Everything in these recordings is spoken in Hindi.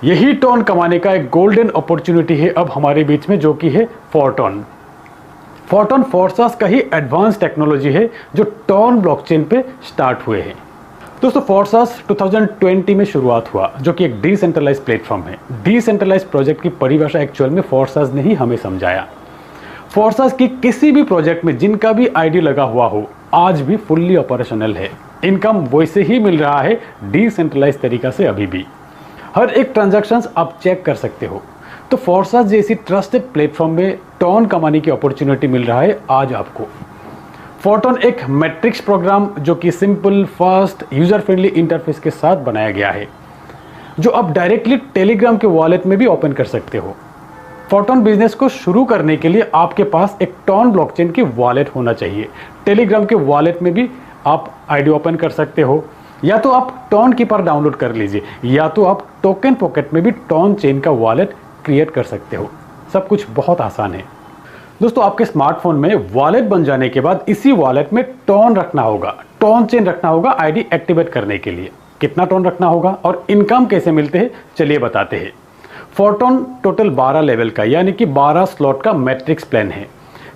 यही टॉन कमाने का एक गोल्डन अपॉर्चुनिटी है अब हमारे बीच में, जो कि है फोरटॉन। फोरटॉन फोर्सास का ही एडवांस टेक्नोलॉजी है जो टॉन ब्लॉकचेन पे स्टार्ट हुए हैं। दोस्तों फोर्सास 2020 में शुरुआत हुआ, जो कि एक डिसेंट्रलाइज प्लेटफॉर्म है। डिसेंट्रलाइज प्रोजेक्ट की परिभाषा एक्चुअल में फोर्सास ने ही हमें समझाया। फोर्सास की किसी भी प्रोजेक्ट में जिनका भी आईडी लगा हुआ हो, आज भी फुल्ली ऑपरेशनल है। इनकम वैसे ही मिल रहा है डिसेंट्रलाइज तरीका से अभी भी। हर एक ट्रांजैक्शंस आप चेक कर सकते हो। तो फोर्सास जैसी ट्रस्टेड प्लेटफॉर्म में टॉन कमाने की अपॉर्चुनिटी मिल रहा है आज आपको। फोरटॉन एक मैट्रिक्स प्रोग्राम जो कि simple, fast, user friendly interface के साथ बनाया गया है, जो आप डायरेक्टली टेलीग्राम के वॉलेट में भी ओपन कर सकते हो। फोरटॉन बिजनेस को शुरू करने के लिए आपके पास एक टॉन ब्लॉकचेन की वॉलेट होना चाहिए। टेलीग्राम के वॉलेट में भी आप आईडी ओपन कर सकते हो, या तो आप टॉन कीपर डाउनलोड कर लीजिए, या तो आप टोकन पॉकेट में भी टॉन चेन का वॉलेट क्रिएट कर सकते हो। सब कुछ बहुत आसान है। दोस्तों आपके स्मार्टफोन में वॉलेट बन जाने के बाद इसी वॉलेट में टॉन रखना होगा, टॉन चेन रखना होगा आईडी एक्टिवेट करने के लिए। कितना टॉन रखना होगा और इनकम कैसे मिलते हैं, चलिए बताते हैं। फोरटॉन टोटल 12 लेवल का यानी कि 12 स्लॉट का मैट्रिक्स प्लान है।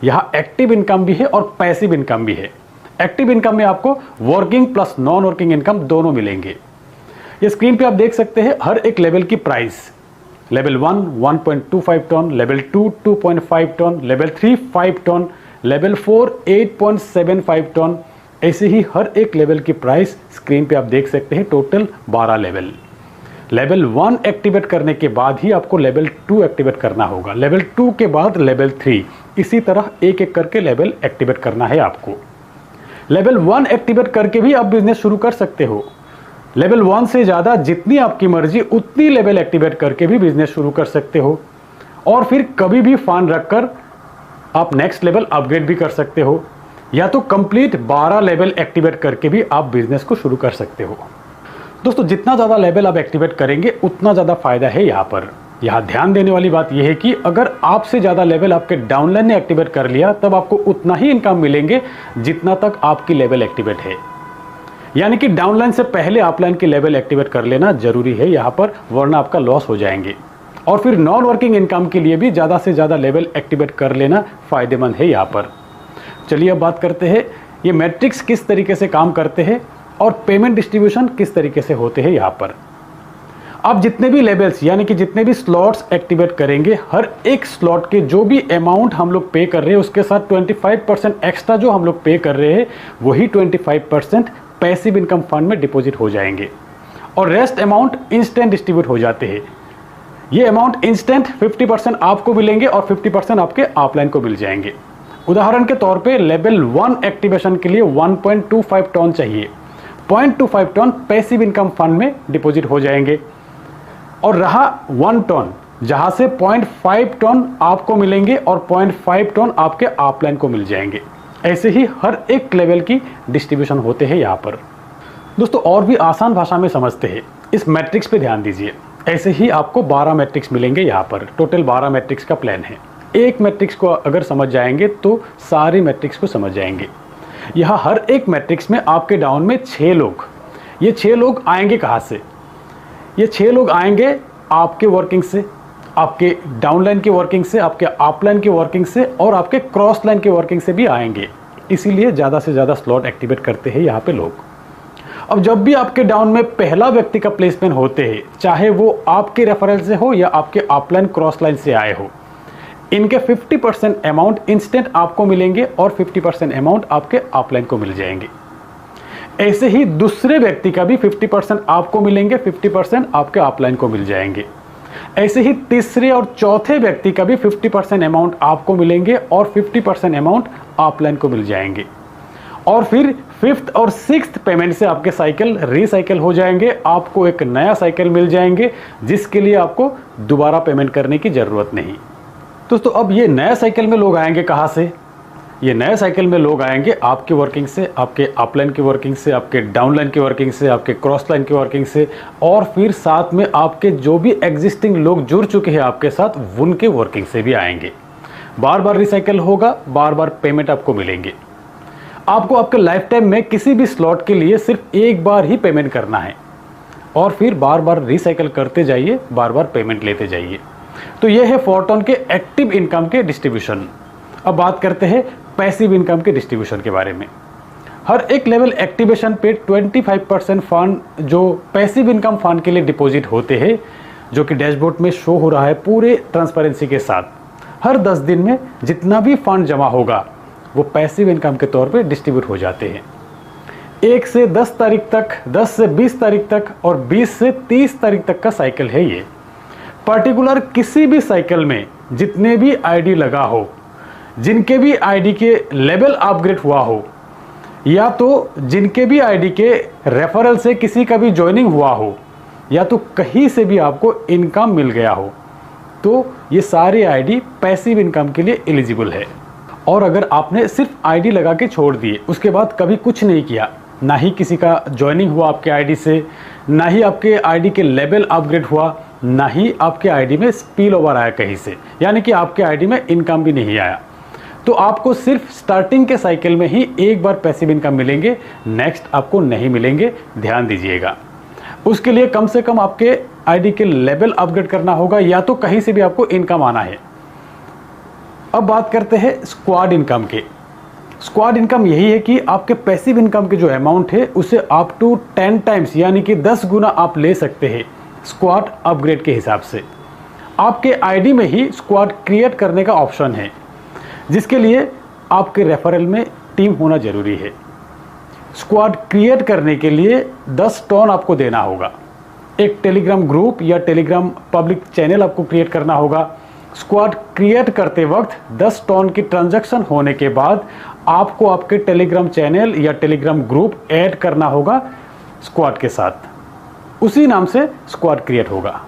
यहाँ एक्टिव इनकम भी है और पैसिव इनकम भी है। एक्टिव इनकम में आपको working plus non working income दोनों मिलेंगे। ये स्क्रीन पे आप देख सकते हैं हर एक लेवल की price. Level 1 1.25 ton, level 2 2.5 ton, level 3 5 ton, level 4 8.75 ton. ऐसे ही हर एक लेवल की प्राइस स्क्रीन पे आप देख सकते हैं। Total 12 level. लेवल 1 एक्टिवेट करने के बाद ही आपको लेवल 2 एक्टिवेट करना होगा, लेवल 2 के बाद लेवल 3, इसी तरह एक एक करके लेवल एक्टिवेट करना है आपको। लेवल 1 एक्टिवेट करके भी आप बिजनेस शुरू कर सकते हो। लेवल 1 से ज़्यादा जितनी आपकी मर्जी उतनी लेवल एक्टिवेट करके भी बिजनेस शुरू कर सकते हो, और फिर कभी भी फंड रखकर आप नेक्स्ट लेवल अपग्रेड भी कर सकते हो, या तो कंप्लीट 12 लेवल एक्टिवेट करके भी आप बिजनेस को शुरू कर सकते हो। दोस्तों जितना ज़्यादा लेवल आप एक्टिवेट करेंगे उतना ज़्यादा फायदा है यहाँ पर। यहाँ ध्यान देने वाली बात यह है कि अगर आपसे ज़्यादा लेवल आपके डाउनलाइन ने एक्टिवेट कर लिया तब आपको उतना ही इनकम मिलेंगे जितना तक आपकी लेवल एक्टिवेट है। यानी कि डाउनलाइन से पहले अपलाइन की लेवल एक्टिवेट कर लेना जरूरी है यहाँ पर, वरना आपका लॉस हो जाएंगे। और फिर नॉन वर्किंग इनकम के लिए भी ज़्यादा से ज़्यादा लेवल एक्टिवेट कर लेना फायदेमंद है यहाँ पर। चलिए अब बात करते हैं ये मैट्रिक्स किस तरीके से काम करते हैं और पेमेंट डिस्ट्रीब्यूशन किस तरीके से होते हैं यहाँ पर। आप जितने भी लेवल्स यानी कि जितने भी स्लॉट्स एक्टिवेट करेंगे, हर एक स्लॉट के जो भी अमाउंट हम लोग पे कर रहे हैं उसके साथ 25% एक्स्ट्रा जो हम लोग पे कर रहे हैं वही 25% पैसिव इनकम फंड में डिपॉजिट हो जाएंगे, और रेस्ट अमाउंट इंस्टेंट डिस्ट्रीब्यूट हो जाते हैं। ये अमाउंट इंस्टेंट 50% आपको मिलेंगे और 50% आपके अपलाइन को मिल जाएंगे। उदाहरण के तौर पे लेवल 1 एक्टिवेशन के लिए 1.25 टन चाहिए, 0.25 टन पैसिव इनकम फंड में डिपॉजिट हो जाएंगे, और रहा 1 टन जहां से 0.5 टन आपको मिलेंगे और 0.5 टन आपके अपलाइन को मिल जाएंगे। ऐसे ही हर एक लेवल की डिस्ट्रीब्यूशन होते हैं यहाँ पर। दोस्तों और भी आसान भाषा में समझते हैं, इस मैट्रिक्स पे ध्यान दीजिए। ऐसे ही आपको 12 मैट्रिक्स मिलेंगे यहाँ पर। टोटल 12 मैट्रिक्स का प्लान है। एक मैट्रिक्स को अगर समझ जाएंगे तो सारे मैट्रिक्स को समझ जाएंगे। यहाँ हर एक मैट्रिक्स में आपके डाउन में 6 लोग, ये 6 लोग आएंगे कहाँ से? ये 6 लोग आएंगे आपके वर्किंग से, आपके डाउनलाइन की वर्किंग से, आपके अपलाइन की वर्किंग से, और आपके क्रॉस लाइन की वर्किंग से भी आएंगे। इसीलिए ज़्यादा से ज़्यादा स्लॉट एक्टिवेट करते हैं यहाँ पे लोग। अब जब भी आपके डाउन में पहला व्यक्ति का प्लेसमेंट होते हैं, चाहे वो आपके रेफरल से हो या आपके अपलाइन क्रॉस लाइन से आए हो, इनके 50% अमाउंट इंस्टेंट आपको मिलेंगे और 50% अमाउंट आपके अपलाइन को मिल जाएंगे। ऐसे ही दूसरे व्यक्ति का भी 50% आपको मिलेंगे, 50% आपके अपलाइन को मिल जाएंगे। ऐसे ही तीसरे और चौथे व्यक्ति का भी 50% अमाउंट आपको मिलेंगे और 50% अमाउंट अपलाइन को मिल जाएंगे। और फिर 5th और 6th पेमेंट से आपके साइकिल रिसाइकिल हो जाएंगे, आपको एक नया साइकिल मिल जाएंगे जिसके लिए आपको दोबारा पेमेंट करने की ज़रूरत नहीं। दोस्तों अब ये नया साइकिल में लोग आएंगे कहाँ से? ये नए साइकिल में लोग आएंगे आपकी वर्किंग से, आपके अपलाइन की वर्किंग से, आपके डाउनलाइन की वर्किंग से, आपके क्रॉस लाइन की वर्किंग से, और फिर साथ में आपके जो भी एग्जिस्टिंग लोग जुड़ चुके हैं आपके साथ उनके वर्किंग से भी आएंगे। बार बार रिसाइकिल होगा, बार बार पेमेंट आपको मिलेंगे। आपको आपके लाइफ टाइम में किसी भी स्लॉट के लिए सिर्फ एक बार ही पेमेंट करना है। और फिर बार बार रिसाइकल करते जाइए, बार बार पेमेंट लेते जाइए। तो ये है 4 टन के एक्टिव इनकम के डिस्ट्रीब्यूशन। अब बात करते हैं पैसिव इनकम के डिस्ट्रीब्यूशन के बारे में। हर एक लेवल एक्टिवेशन पे 25% फंड जो पैसिव इनकम फंड के लिए डिपॉजिट होते हैं, जो कि डैशबोर्ड में शो हो रहा है पूरे ट्रांसपेरेंसी के साथ। हर 10 दिन में जितना भी फंड जमा होगा वो पैसिव इनकम के तौर पे डिस्ट्रीब्यूट हो जाते हैं। 1 से 10 तारीख तक, 10 से 20 तारीख तक और 20 से 30 तारीख तक का साइकिल है ये। पर्टिकुलर किसी भी साइकिल में जितने भी आईडी लगा हो, जिनके भी आईडी के लेवल अपग्रेड हुआ हो, या तो जिनके भी आईडी के रेफरल से किसी का भी ज्वाइनिंग हुआ हो, या तो कहीं से भी आपको इनकम मिल गया हो, तो ये सारे आईडी पैसिव इनकम के लिए एलिजिबल है। और अगर आपने सिर्फ आईडी लगा के छोड़ दिए, उसके बाद कभी कुछ नहीं किया, ना ही किसी का ज्वाइनिंग हुआ आपके आईडी से, ना ही आपके आईडी के लेवल अपग्रेड हुआ, ना ही आपके आईडी में स्पिल ओवर आया कहीं से, यानी कि आपके आईडी में इनकम भी नहीं आया, तो आपको सिर्फ स्टार्टिंग के साइकिल में ही एक बार पैसिव इनकम मिलेंगे, नेक्स्ट आपको नहीं मिलेंगे, ध्यान दीजिएगा। उसके लिए कम से कम आपके आईडी के लेवल अपग्रेड करना होगा, या तो कहीं से भी आपको इनकम आना है। अब बात करते हैं स्क्वाड इनकम के। स्क्वाड इनकम यही है कि आपके पैसिव इनकम के जो अमाउंट है उसे अप टू 10 टाइम्स यानी कि 10 गुना आप ले सकते हैं स्क्वाड अपग्रेड के हिसाब से। आपके आईडी में ही स्क्वाड क्रिएट करने का ऑप्शन है, जिसके लिए आपके रेफरल में टीम होना जरूरी है। स्क्वाड क्रिएट करने के लिए 10 टन आपको देना होगा। एक टेलीग्राम ग्रुप या टेलीग्राम पब्लिक चैनल आपको क्रिएट करना होगा। स्क्वाड क्रिएट करते वक्त 10 टन की ट्रांजैक्शन होने के बाद आपको आपके टेलीग्राम चैनल या टेलीग्राम ग्रुप ऐड करना होगा स्क्वाड के साथ, उसी नाम से स्क्वाड क्रिएट होगा।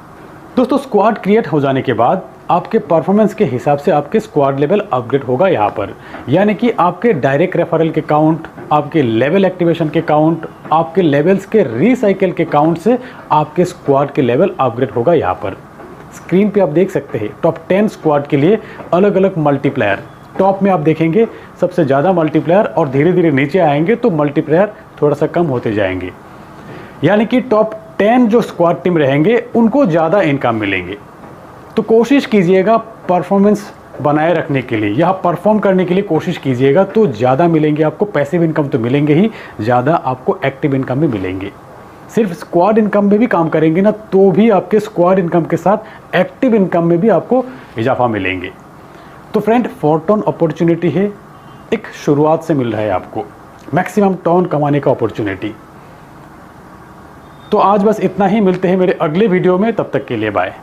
दोस्तों, स्क्वाड क्रिएट हो जाने के बाद आपके परफॉर्मेंस के हिसाब से आपके स्क्वाड लेवल अपग्रेड होगा यहाँ पर, यानी कि आपके डायरेक्ट रेफरल के काउंट, आपके लेवल एक्टिवेशन के काउंट, आपके लेवल्स के रिसाइकिल के काउंट से आपके स्क्वाड के लेवल अपग्रेड होगा। यहाँ पर स्क्रीन पे आप देख सकते हैं टॉप 10 स्क्वाड के लिए अलग अलग मल्टीप्लायर। टॉप में आप देखेंगे सबसे ज़्यादा मल्टीप्लायर, और धीरे धीरे नीचे आएंगे तो मल्टीप्लायर थोड़ा सा कम होते जाएंगे, यानी कि टॉप 10 जो स्क्वाड टीम रहेंगे उनको ज़्यादा इनकम मिलेंगे। तो कोशिश कीजिएगा परफॉर्मेंस बनाए रखने के लिए, यहाँ परफॉर्म करने के लिए कोशिश कीजिएगा, तो ज़्यादा मिलेंगे आपको। पैसिव इनकम तो मिलेंगे ही, ज़्यादा आपको एक्टिव इनकम भी मिलेंगे। सिर्फ स्क्वाड इनकम में भी काम करेंगे ना, तो भी आपके स्क्वाड इनकम के साथ एक्टिव इनकम में भी आपको इजाफा मिलेंगे। तो फ्रेंड, 4 टन अपॉर्चुनिटी है, एक शुरुआत से मिल रहा है आपको मैक्सिमम टन कमाने का अपॉर्चुनिटी। तो आज बस इतना ही, मिलते हैं मेरे अगले वीडियो में, तब तक के लिए बाय।